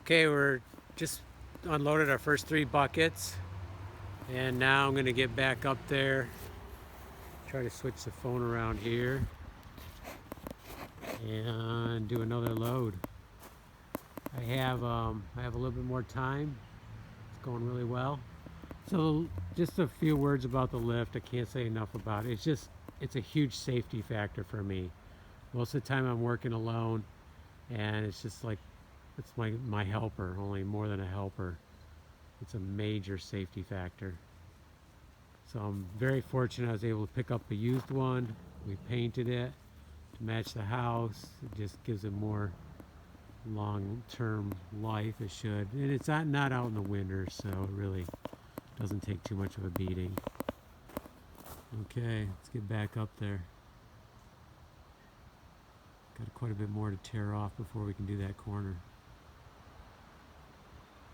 Okay, we're just unloaded our first 3 buckets, and now I'm gonna get back up there, try to switch the phone around here, and do another load. I have a little bit more time. It's going really well. So just a few words about the lift. I can't say enough about it. It's a huge safety factor for me. Most of the time I'm working alone, and it's just like it's my helper, only more than a helper. It's a major safety factor. So I'm very fortunate I was able to pick up a used one. We painted it to match the house. It just gives it more long-term life. It should. And it's not out in the winter, so it really doesn't take too much of a beating. Okay, let's get back up there. Got quite a bit more to tear off before we can do that corner.